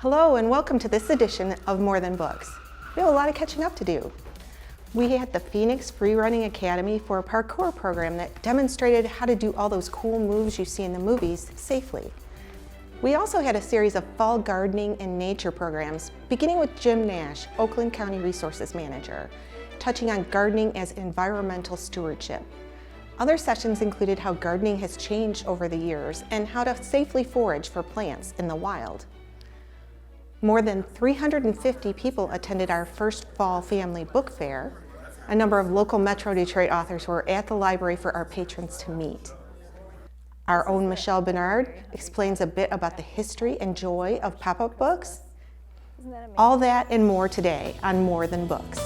Hello and welcome to this edition of More Than Books. We have a lot of catching up to do. We had the Phoenix Freerunning Academy for a parkour program that demonstrated how to do all those cool moves you see in the movies safely. We also had a series of fall gardening and nature programs, beginning with Jim Nash, Oakland County Resources Manager, touching on gardening as environmental stewardship. Other sessions included how gardening has changed over the years and how to safely forage for plants in the wild. More than 350 people attended our first fall family book fair. A number of local Metro Detroit authors were at the library for our patrons to meet. Our own Michelle Bernard explains a bit about the history and joy of pop-up books. All that and more today on More Than Books.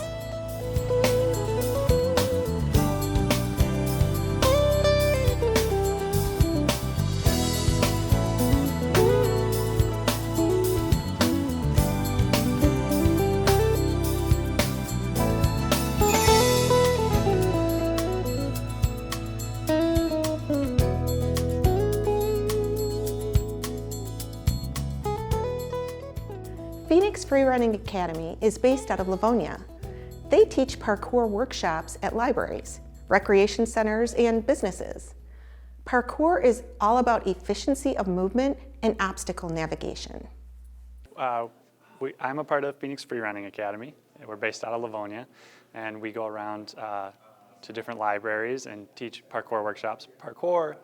Phoenix Freerunning Academy is based out of Livonia. They teach parkour workshops at libraries, recreation centers, and businesses. Parkour is all about efficiency of movement and obstacle navigation. I'm a part of Phoenix Freerunning Academy. We're based out of Livonia, and we go around to different libraries and teach parkour workshops. Parkour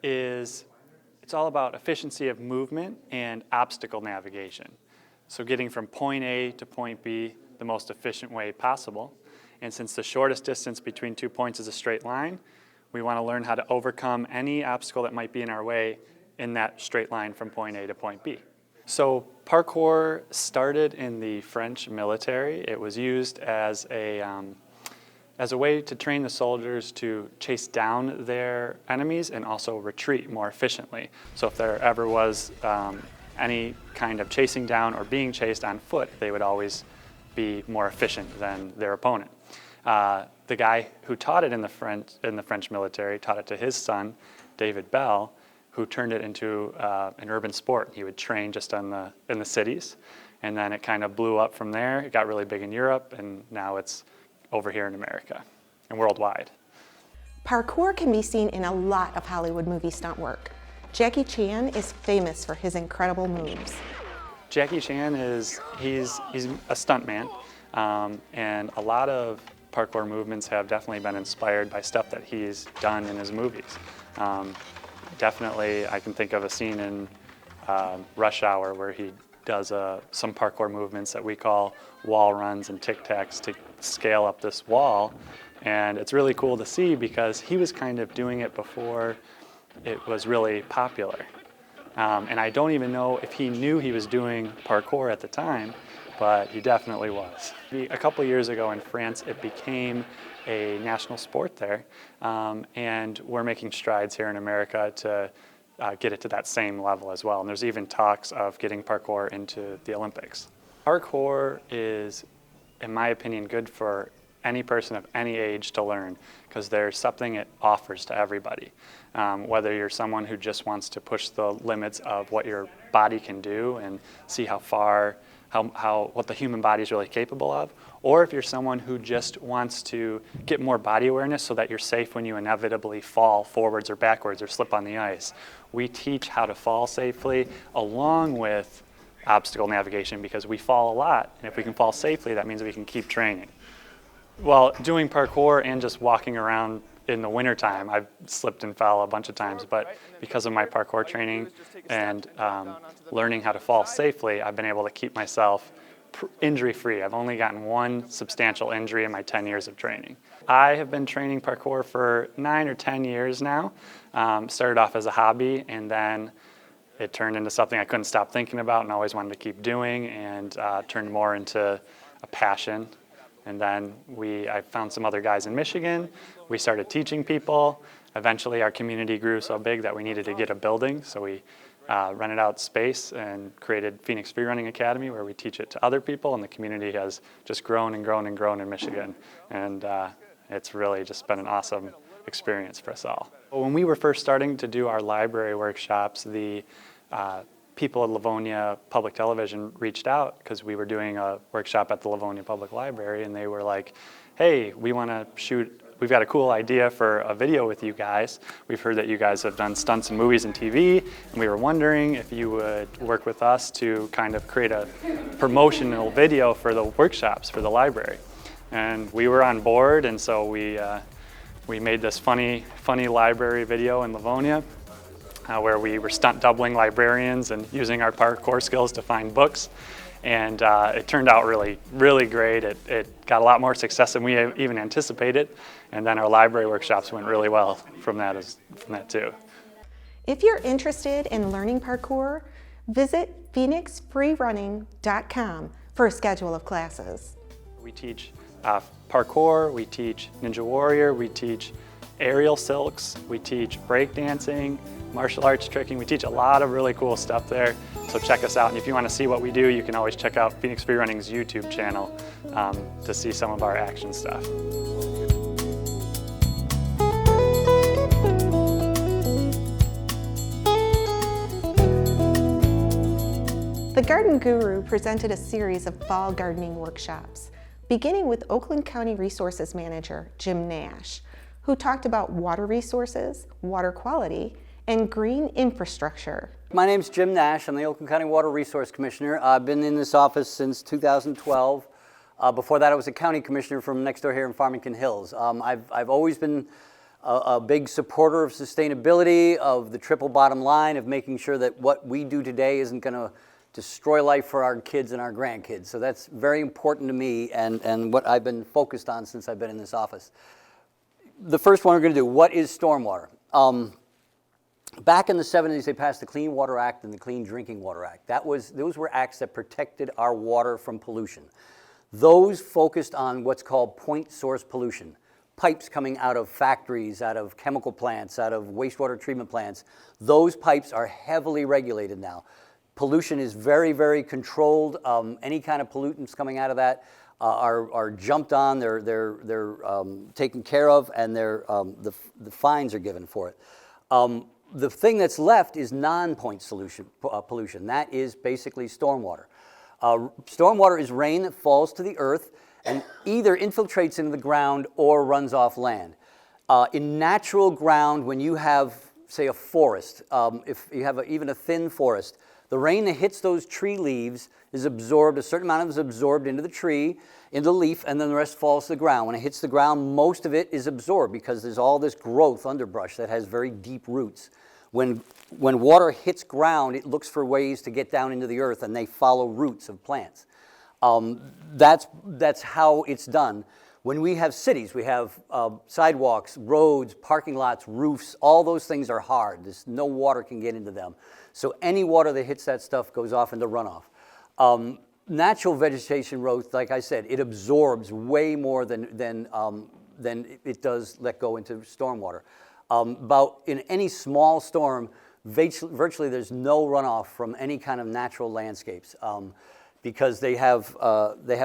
it's all about efficiency of movement and obstacle navigation. So getting from point A to point B the most efficient way possible. And since the shortest distance between 2 points is a straight line, we want to learn how to overcome any obstacle that might be in our way in that straight line from point A to point B. So parkour started in the French military. It was used as a way to train the soldiers to chase down their enemies and also retreat more efficiently. So if there ever was any kind of chasing down or being chased on foot, they would always be more efficient than their opponent. The guy who taught it in the French military taught it to his son, David Bell, who turned it into an urban sport. He would train just in the cities, and then it kind of blew up from there. It got really big in Europe, and now it's over here in America and worldwide. Parkour can be seen in a lot of Hollywood movie stunt work. Jackie Chan is famous for his incredible moves. Jackie Chan he's a stuntman, and a lot of parkour movements have definitely been inspired by stuff that he's done in his movies. Definitely, I can think of a scene in Rush Hour where he does some parkour movements that we call wall runs and tic-tacs to scale up this wall, and it's really cool to see because he was kind of doing it before it was really popular. And I don't even know if he knew he was doing parkour at the time, but he definitely was. A couple years ago in France, it became a national sport there, and we're making strides here in America to get it to that same level as well. And there's even talks of getting parkour into the Olympics. Parkour is, in my opinion, good for any person of any age to learn because there's something it offers to everybody. Whether you're someone who just wants to push the limits of what your body can do and see how far, what the human body is really capable of, or if you're someone who just wants to get more body awareness so that you're safe when you inevitably fall forwards or backwards or slip on the ice. We teach how to fall safely along with obstacle navigation because we fall a lot, and if we can fall safely, that means we can keep training. Well, doing parkour and just walking around in the wintertime, I've slipped and fell a bunch of times, but because of my parkour training and learning how to fall safely, I've been able to keep myself injury-free. I've only gotten one substantial injury in my 10 years of training. I have been training parkour for 9 or 10 years now. Started off as a hobby, and then it turned into something I couldn't stop thinking about and always wanted to keep doing, and turned more into a passion. And then I found some other guys in Michigan. We started teaching people. Eventually our community grew so big that we needed to get a building, so we rented out space and created Phoenix Freerunning Academy where we teach it to other people, and the community has just grown and grown and grown in Michigan. And it's really just been an awesome experience for us all. When we were first starting to do our library workshops, the people at Livonia Public Television reached out because we were doing a workshop at the Livonia Public Library, and they were like, hey, we want to shoot, we've got a cool idea for a video with you guys. We've heard that you guys have done stunts in movies and TV, and we were wondering if you would work with us to kind of create a promotional video for the workshops for the library. And we were on board, and so we made this funny library video in Livonia where we were stunt doubling librarians and using our parkour skills to find books. And it turned out really, really great. It got a lot more success than we even anticipated. And then our library workshops went really well from that too. If you're interested in learning parkour, visit phoenixfreerunning.com for a schedule of classes. We teach parkour, we teach Ninja Warrior, we teach aerial silks, we teach breakdancing, martial arts tricking. We teach a lot of really cool stuff there, so check us out. And if you want to see what we do, you can always check out Phoenix Freerunning's YouTube channel to see some of our action stuff. The Garden Guru presented a series of fall gardening workshops, beginning with Oakland County Resources Manager Jim Nash, who talked about water resources, water quality, and green infrastructure. My name's Jim Nash. I'm the Oakland County Water Resource Commissioner. I've been in this office since 2012. Before that, I was a county commissioner from next door here in Farmington Hills. I've always been a big supporter of sustainability, of the triple bottom line, of making sure that what we do today isn't going to destroy life for our kids and our grandkids. So that's very important to me and what I've been focused on since I've been in this office. The first one we're going to do, what is stormwater? Back in the 70s, they passed the Clean Water Act and the Clean Drinking Water Act. Those were acts that protected our water from pollution. Those focused on what's called point source pollution. Pipes coming out of factories, out of chemical plants, out of wastewater treatment plants. Those pipes are heavily regulated now. Pollution is very, very controlled. Any kind of pollutants coming out of that are jumped on, they're taken care of, and the fines are given for it. The thing that's left is non-point pollution. That is basically stormwater. Stormwater is rain that falls to the earth and either infiltrates into the ground or runs off land. In natural ground, when you have, say, a forest, if you have even a thin forest, the rain that hits those tree leaves is absorbed, a certain amount of it is absorbed into the tree, into the leaf, and then the rest falls to the ground. When it hits the ground, most of it is absorbed because there's all this growth, underbrush, that has very deep roots. When water hits ground, it looks for ways to get down into the earth, and they follow roots of plants. That's how it's done. When we have cities, we have sidewalks, roads, parking lots, roofs, all those things are hard. No water can get into them. So any water that hits that stuff goes off into runoff. Natural vegetation growth, like I said, it absorbs way more than it does let go into stormwater. In any small storm, virtually there's no runoff from any kind of natural landscapes because they have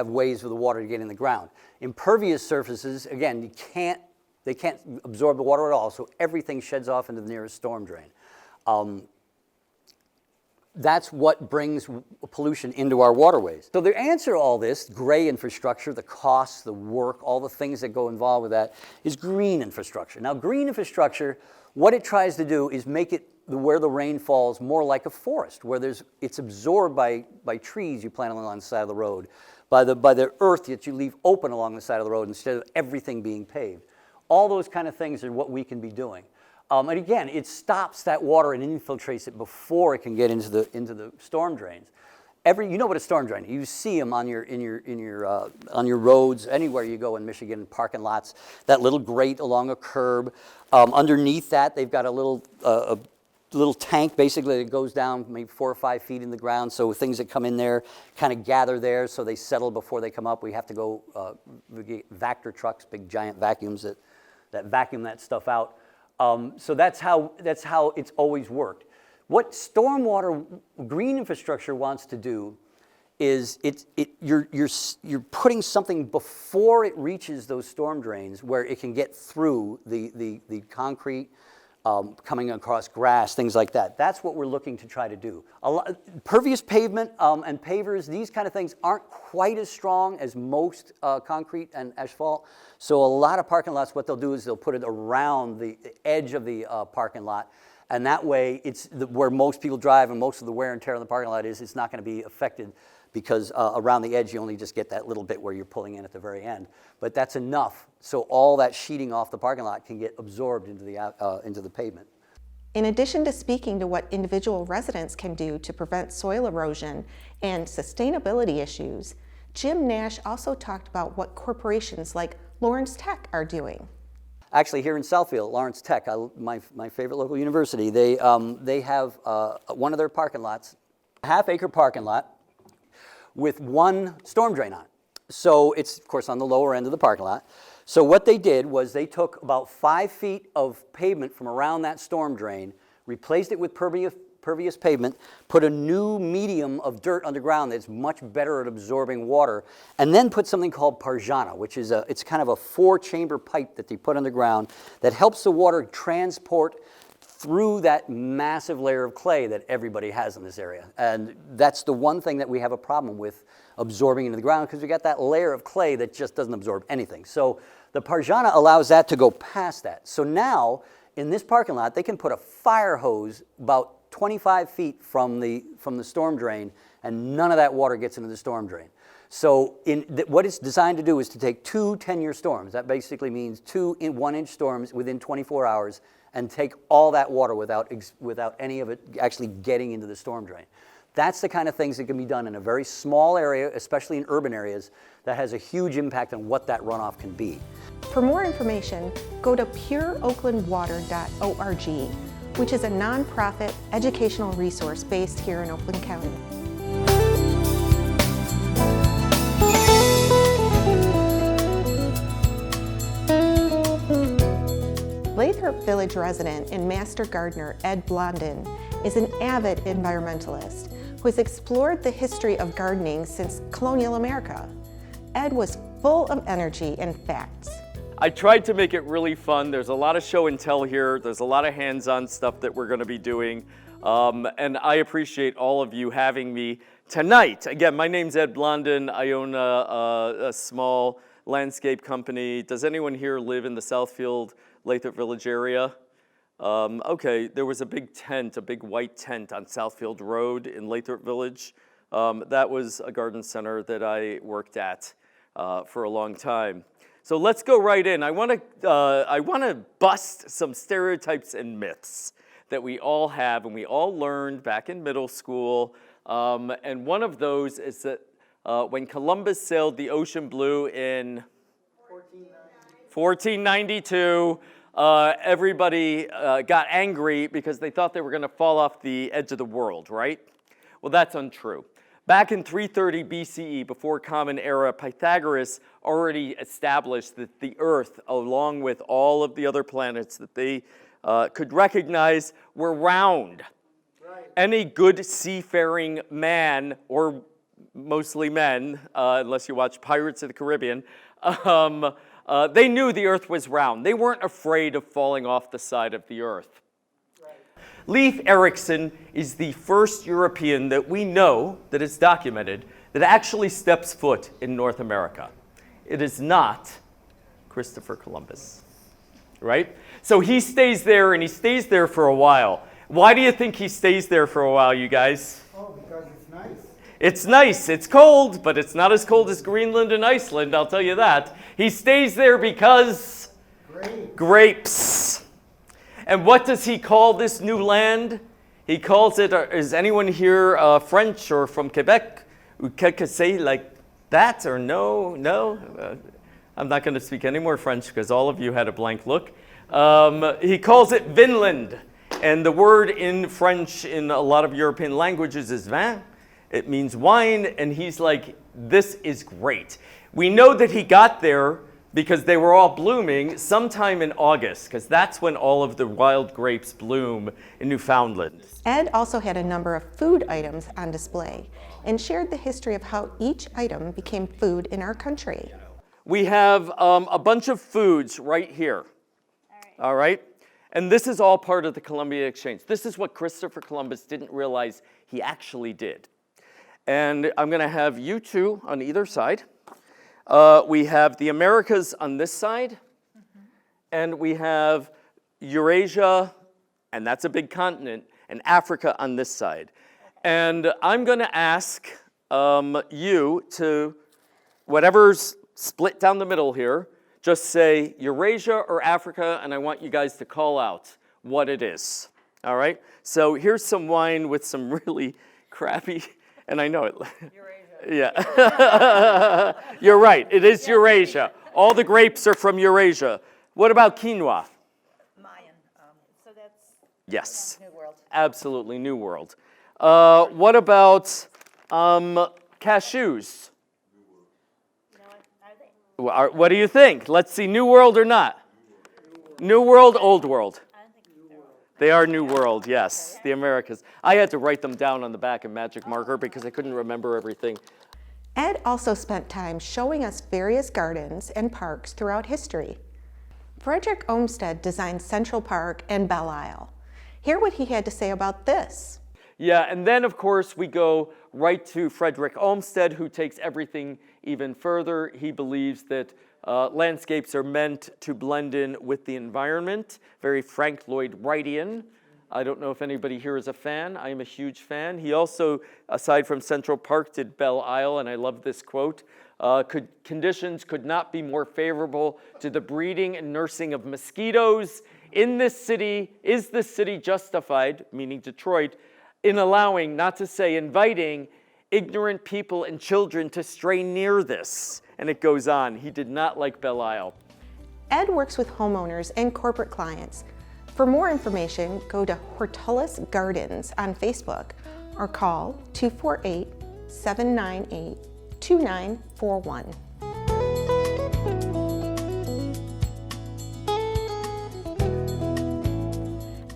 ways for the water to get in the ground. Impervious surfaces, again, they can't absorb the water at all, so everything sheds off into the nearest storm drain. That's what brings pollution into our waterways. So the answer to all this, gray infrastructure, the costs, the work, all the things that go involved with that, is green infrastructure. Now, green infrastructure, what it tries to do is make it where the rain falls more like a forest, where it's absorbed by trees you plant along the side of the road, by the earth that you leave open along the side of the road instead of everything being paved. All those kind of things are what we can be doing. And again, it stops that water and infiltrates it before it can get into the storm drains. You know what a storm drain is. You see them on your roads anywhere you go in Michigan, parking lots. That little grate along a curb. Underneath that, they've got a little tank basically that goes down maybe 4 or 5 feet in the ground. So things that come in there kind of gather there, so they settle before they come up. We have to go we get Vactor trucks, big giant vacuums that vacuum that stuff out. So that's how it's always worked. What stormwater green infrastructure wants to do is you're putting something before it reaches those storm drains where it can get through the concrete, coming across grass, things like that. That's what we're looking to try to do. Pervious pavement and pavers, these kind of things aren't quite as strong as most concrete and asphalt. So a lot of parking lots, what they'll do is they'll put it around the edge of the parking lot. And that way, it's where most people drive and most of the wear and tear on the parking lot is, it's not going to be affected because around the edge, you only just get that little bit where you're pulling in at the very end. But that's enough, so all that sheeting off the parking lot can get absorbed into the pavement. In addition to speaking to what individual residents can do to prevent soil erosion and sustainability issues, Jim Nash also talked about what corporations like Lawrence Tech are doing. Actually, here in Southfield, Lawrence Tech, my favorite local university, they have one of their parking lots, a half-acre parking lot, with one storm drain on it. So it's, of course, on the lower end of the parking lot. So what they did was they took about 5 feet of pavement from around that storm drain, replaced it with pervious pavement, put a new medium of dirt underground that's much better at absorbing water, and then put something called Parjana, which is it's kind of a 4-chamber pipe that they put underground that helps the water transport through that massive layer of clay that everybody has in this area. And that's the one thing that we have a problem with absorbing into the ground, because we got that layer of clay that just doesn't absorb anything. So the Parjana allows that to go past that. So now, in this parking lot, they can put a fire hose about 25 feet from the storm drain, and none of that water gets into the storm drain. So what it's designed to do is to take 2 10-year storms. That basically means 2 1-inch storms within 24 hours and take all that water without any of it actually getting into the storm drain. That's the kind of things that can be done in a very small area, especially in urban areas, that has a huge impact on what that runoff can be. For more information, go to pureoaklandwater.org, which is a nonprofit educational resource based here in Oakland County. Lathrop Village resident and master gardener Ed Blondin is an avid environmentalist who has explored the history of gardening since colonial America. Ed was full of energy and facts. I tried to make it really fun. There's a lot of show and tell here. There's a lot of hands-on stuff that we're going to be doing. And I appreciate all of you having me tonight. Again, my name's Ed Blondin. I own a small landscape company. Does anyone here live in the Southfield, Lathrop Village area? Okay, there was a big tent, a big white tent on Southfield Road in Lathrop Village. That was a garden center that I worked at for a long time. So let's go right in. I want to bust some stereotypes and myths that we all have and we all learned back in middle school. And one of those is that when Columbus sailed the ocean blue in 1492, everybody got angry because they thought they were going to fall off the edge of the world, right? Well, that's untrue. Back in 330 BCE, before Common Era, Pythagoras already established that the Earth, along with all of the other planets that they could recognize, were round. Right. Any good seafaring man, or mostly men, unless you watch Pirates of the Caribbean, they knew the Earth was round. They weren't afraid of falling off the side of the Earth. Leif Erikson is the first European that we know, that is documented, that actually steps foot in North America. It is not Christopher Columbus, right? So he stays there, and he stays there for a while. Why do you think he stays there for a while, you guys? Oh, because it's nice. It's nice. It's cold, but it's not as cold as Greenland and Iceland, I'll tell you that. He stays there because grapes. And what does he call this new land? He calls it, is anyone here French or from Quebec? Quelque say like that or no? No? I'm not going to speak any more French because all of you had a blank look. He calls it Vinland. And the word in French in a lot of European languages is vin. It means wine. And he's like, this is great. We know that he got there because they were all blooming sometime in August, because that's when all of the wild grapes bloom in Newfoundland. Ed also had a number of food items on display and shared the history of how each item became food in our country. We have a bunch of foods right here. All right. And this is all part of the Columbia Exchange. This is what Christopher Columbus didn't realize he actually did. And I'm going to have you two on either side. We have the Americas on this side, and we have Eurasia, and that's a big continent, and Africa on this side. And I'm going to ask you to, whatever's split down the middle here, just say Eurasia or Africa, and I want you guys to call out what it is. All right? So here's some wine with some really crappy, and I know it. Eurasia. Yeah. You're right. It is Eurasia. All the grapes are from Eurasia. What about quinoa? Mayan. So that's Yes. New World. Absolutely, New World. What about cashews? What do you think? Let's see, New World or not? New World, Old World? They are New World, yes, the Americas. I had to write them down on the back in magic marker because I couldn't remember everything. Ed also spent time showing us various gardens and parks throughout history. Frederick Olmsted designed Central Park and Belle Isle. Hear what he had to say about this. Yeah, and then of course we go right to Frederick Olmsted, who takes everything even further. He believes that landscapes are meant to blend in with the environment. Very Frank Lloyd Wrightian. I don't know if anybody here is a fan. I am a huge fan. He also, aside from Central Park, did Belle Isle, and I love this quote. Conditions could not be more favorable to the breeding and nursing of mosquitoes. In this city, is the city justified, meaning Detroit, in allowing, not to say inviting, ignorant people and children to stray near this? And it goes on. He did not like Belle Isle. Ed works with homeowners and corporate clients. For more information, go to Hortulis Gardens on Facebook or call 248-798-2941.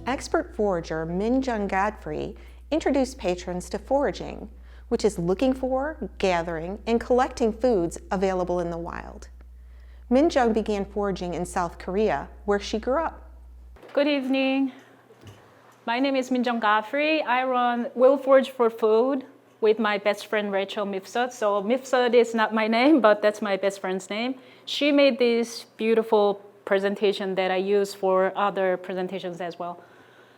Expert forager Min-Jung Godfrey introduced patrons to foraging, which is looking for, gathering, and collecting foods available in the wild. Min-Jung began foraging in South Korea, where she grew up. Good evening. My name is Min-Jung Godfrey. I run Will Forage for Food with my best friend Rachel Mifsud. So Mifsud is not my name, but that's my best friend's name. She made this beautiful presentation that I use for other presentations as well.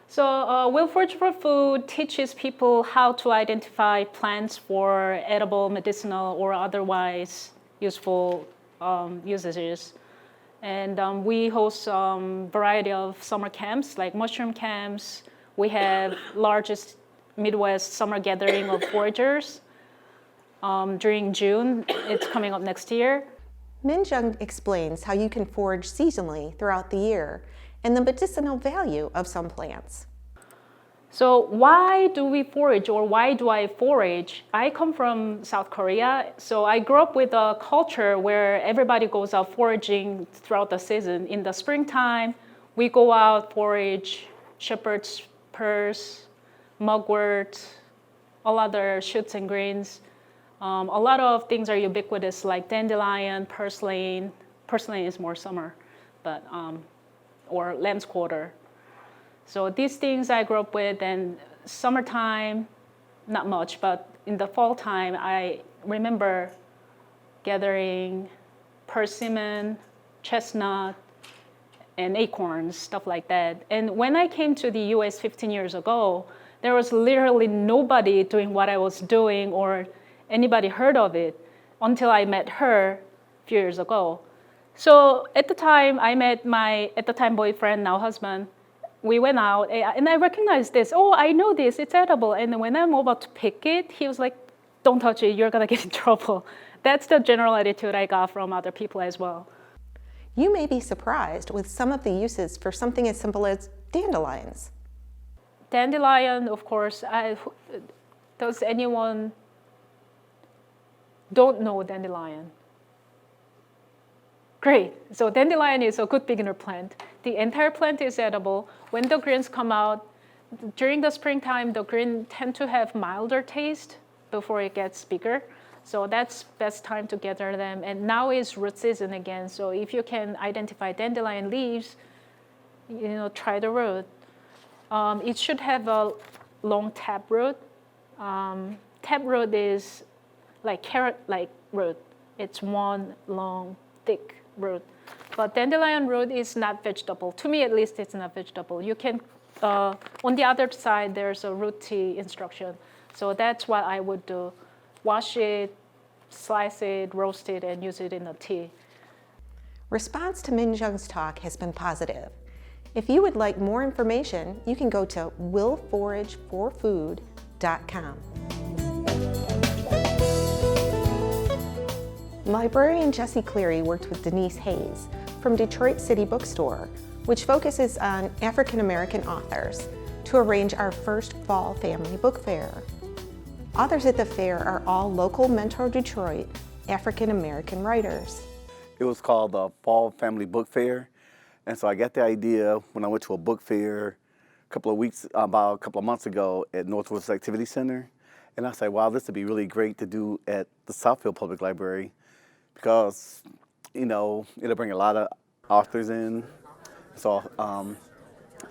So Will Forage for Food teaches people how to identify plants for edible, medicinal, or otherwise useful usages. And we host a variety of summer camps, like mushroom camps. We have largest Midwest summer gathering of foragers during June. It's coming up next year. Min-Jung explains how you can forage seasonally throughout the year and the medicinal value of some plants. So why do we forage, or why do I forage? I come from South Korea, so I grew up with a culture where everybody goes out foraging throughout the season. In the springtime, we go out forage shepherd's purse, mugwort, all other shoots and greens. A lot of things are ubiquitous, like dandelion, purslane. Purslane is more summer, but or lamb's quarter. So these things I grew up with, and summertime, not much, but in the fall time, I remember gathering persimmon, chestnut, and acorns, stuff like that. And when I came to the US 15 years ago, there was literally nobody doing what I was doing or anybody heard of it until I met her a few years ago. So at the time, I met my, at the time, boyfriend, now husband. We went out, and I recognized this. Oh, I know this, it's edible. And when I'm about to pick it, he was like, don't touch it, you're gonna get in trouble. That's the general attitude I got from other people as well. You may be surprised with some of the uses for something as simple as dandelions. Dandelion, of course, does anyone don't know dandelion? Great, so dandelion is a good beginner plant. The entire plant is edible. When the greens come out, during the springtime, the green tend to have milder taste before it gets bigger. So that's best time to gather them. And now is root season again. So if you can identify dandelion leaves, try the root. It should have a long tap root. Tap root is like carrot-like root. It's one long, thick root. But dandelion root is not vegetable. To me, at least, it's not vegetable. You can, on the other side, there's a root tea instruction. So that's what I would do. Wash it, slice it, roast it, and use it in a tea. Response to Minjung's talk has been positive. If you would like more information, you can go to willforageforfood.com. Librarian Jessie Cleary worked with Denise Hayes from Detroit City Bookstore, which focuses on African American authors, to arrange our first fall family book fair. Authors at the fair are all local Metro Detroit African American writers. It was called the Fall Family Book Fair. And so I got the idea when I went to a book fair about a couple of months ago at Northwest Activity Center. And I said, wow, this would be really great to do at the Southfield Public Library because, it'll bring a lot of authors in. So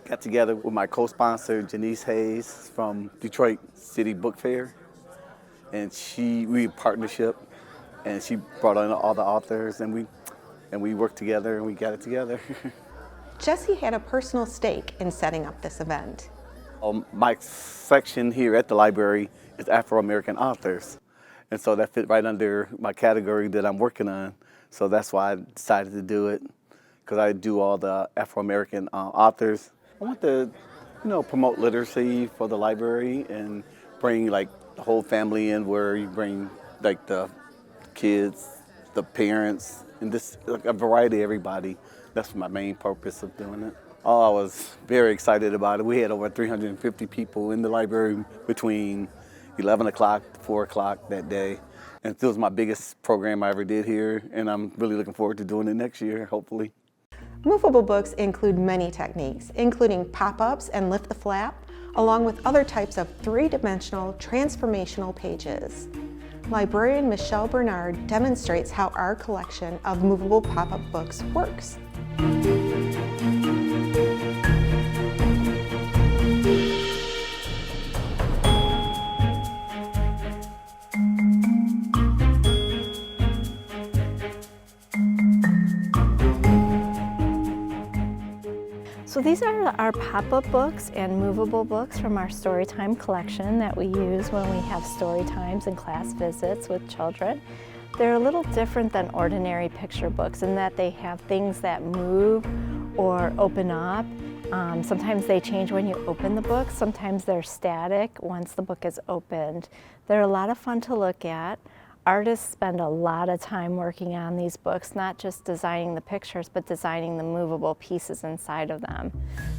got together with my co-sponsor, Denise Hayes from Detroit City Book Fair. And we had partnership, and she brought in all the authors, and we worked together, and we got it together. Jessie had a personal stake in setting up this event. My section here at the library is Afro-American authors. And so that fit right under my category that I'm working on. So that's why I decided to do it, because I do all the Afro-American authors. I want to, promote literacy for the library and bring the whole family in, where you bring the kids, the parents, and a variety of everybody. That's my main purpose of doing it. Oh, I was very excited about it. We had over 350 people in the library between 11 o'clock to 4 o'clock that day. And it was my biggest program I ever did here, and I'm really looking forward to doing it next year, hopefully. Movable books include many techniques, including pop-ups and lift the flap, along with other types of three-dimensional transformational pages. Librarian Michelle Bernard demonstrates how our collection of movable pop-up books works. So these are our pop-up books and movable books from our Storytime collection that we use when we have story times and class visits with children. They're a little different than ordinary picture books in that they have things that move or open up. Sometimes they change when you open the book. Sometimes they're static once the book is opened. They're a lot of fun to look at. Artists spend a lot of time working on these books, not just designing the pictures, but designing the movable pieces inside of them.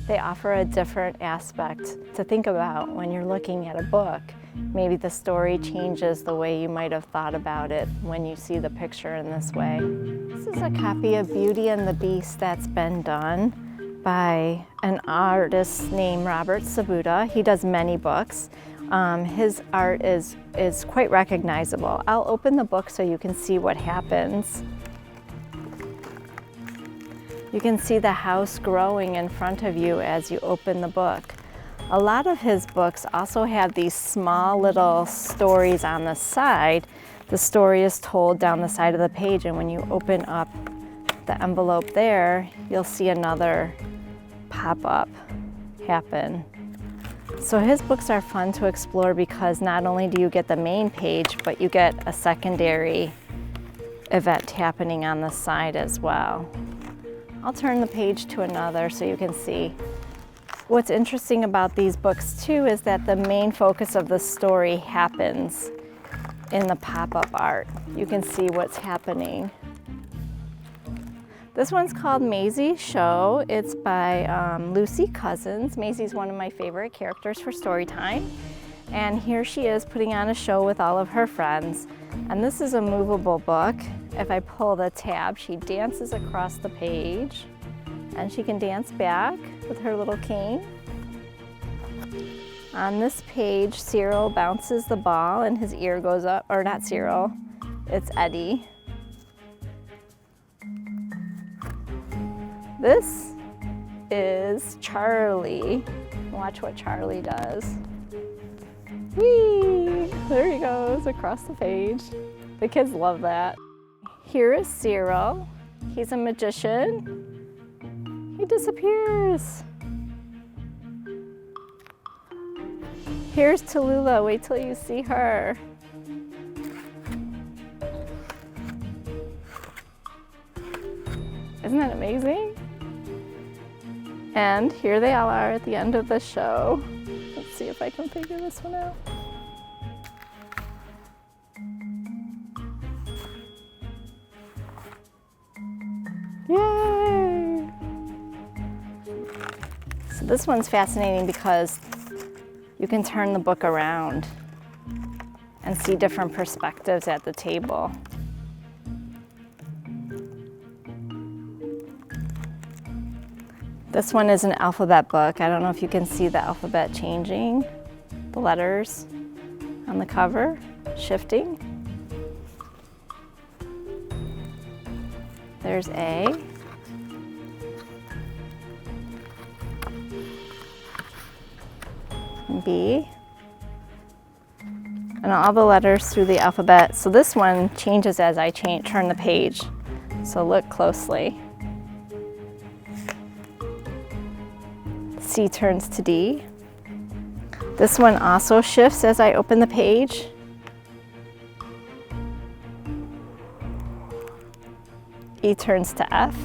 They offer a different aspect to think about when you're looking at a book. Maybe the story changes the way you might have thought about it when you see the picture in this way. This is a copy of Beauty and the Beast that's been done by an artist named Robert Sabuda. He does many books. His art is quite recognizable. I'll open the book so you can see what happens. You can see the house growing in front of you as you open the book. A lot of his books also have these small little stories on the side. The story is told down the side of the page, and when you open up the envelope there, you'll see another pop-up happen. So his books are fun to explore because not only do you get the main page, but you get a secondary event happening on the side as well. I'll turn the page to another so you can see. What's interesting about these books too is that the main focus of the story happens in the pop-up art. You can see what's happening. This one's called Maisie's Show. It's by Lucy Cousins. Maisie's one of my favorite characters for Storytime. And here she is putting on a show with all of her friends. And this is a movable book. If I pull the tab, she dances across the page. And she can dance back with her little cane. On this page, Cyril bounces the ball and his ear goes up, or not Cyril, it's Eddie. This is Charlie. Watch what Charlie does. Whee! There he goes across the page. The kids love that. Here is Cyril. He's a magician. He disappears. Here's Tallulah. Wait till you see her. Isn't that amazing? And here they all are at the end of the show. Let's see if I can figure this one out. Yay! So this one's fascinating because you can turn the book around and see different perspectives at the table. This one is an alphabet book. I don't know if you can see the alphabet changing, the letters on the cover shifting. There's A. And B. And all the letters through the alphabet. So this one changes as I turn the page. So look closely. C turns to D. This one also shifts as I open the page. E turns to F.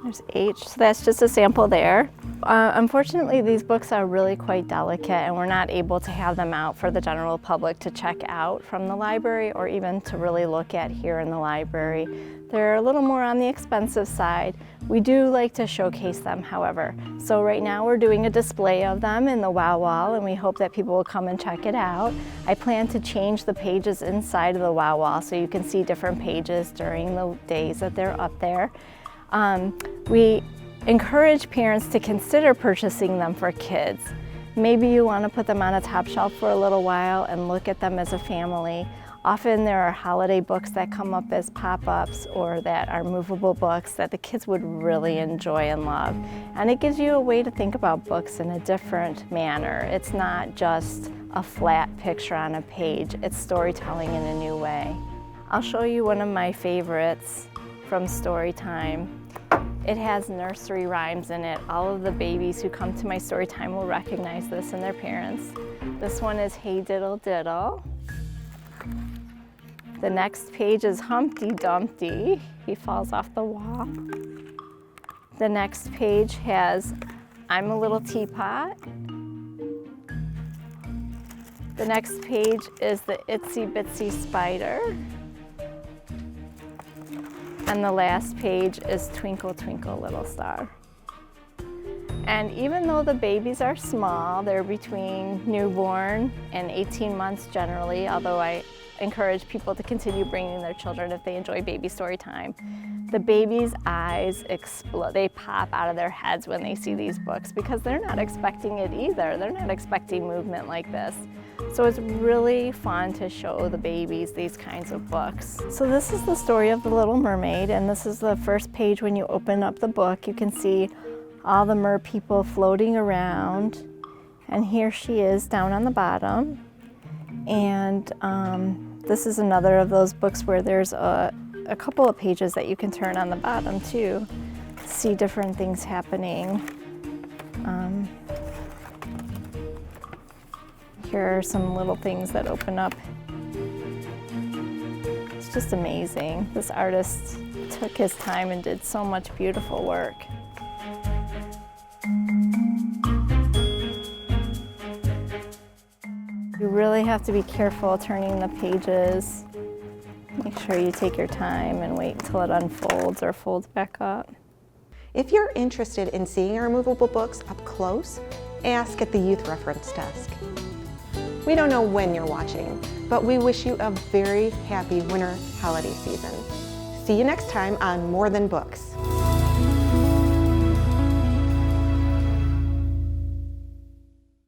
There's H, so that's just a sample there. Unfortunately, these books are really quite delicate and we're not able to have them out for the general public to check out from the library or even to really look at here in the library. They're a little more on the expensive side. We do like to showcase them, however. So right now we're doing a display of them in the Wow Wall and we hope that people will come and check it out. I plan to change the pages inside of the Wow Wall so you can see different pages during the days that they're up there. We encourage parents to consider purchasing them for kids. Maybe you want to put them on a top shelf for a little while and look at them as a family. Often there are holiday books that come up as pop-ups or that are movable books that the kids would really enjoy and love. And it gives you a way to think about books in a different manner. It's not just a flat picture on a page, it's storytelling in a new way. I'll show you one of my favorites from Storytime. It has nursery rhymes in it. All of the babies who come to my story time will recognize this and their parents. This one is Hey Diddle Diddle. The next page is Humpty Dumpty. He falls off the wall. The next page has I'm a Little Teapot. The next page is the Itsy Bitsy Spider. And the last page is Twinkle Twinkle Little Star. And even though the babies are small, they're between newborn and 18 months generally, although I encourage people to continue bringing their children if they enjoy baby story time. The babies' eyes explode, they pop out of their heads when they see these books because they're not expecting it either. They're not expecting movement like this. So it's really fun to show the babies these kinds of books. So this is the story of the Little Mermaid, and this is the first page. When you open up the book, you can see all the mer people floating around, and here she is down on the bottom. And this is another of those books where there's a couple of pages that you can turn on the bottom too, to see different things happening. Here are some little things that open up. It's just amazing. This artist took his time and did so much beautiful work. You really have to be careful turning the pages. Make sure you take your time and wait until it unfolds or folds back up. If you're interested in seeing our movable books up close, ask at the Youth Reference Desk. We don't know when you're watching, but we wish you a very happy winter holiday season. See you next time on More Than Books.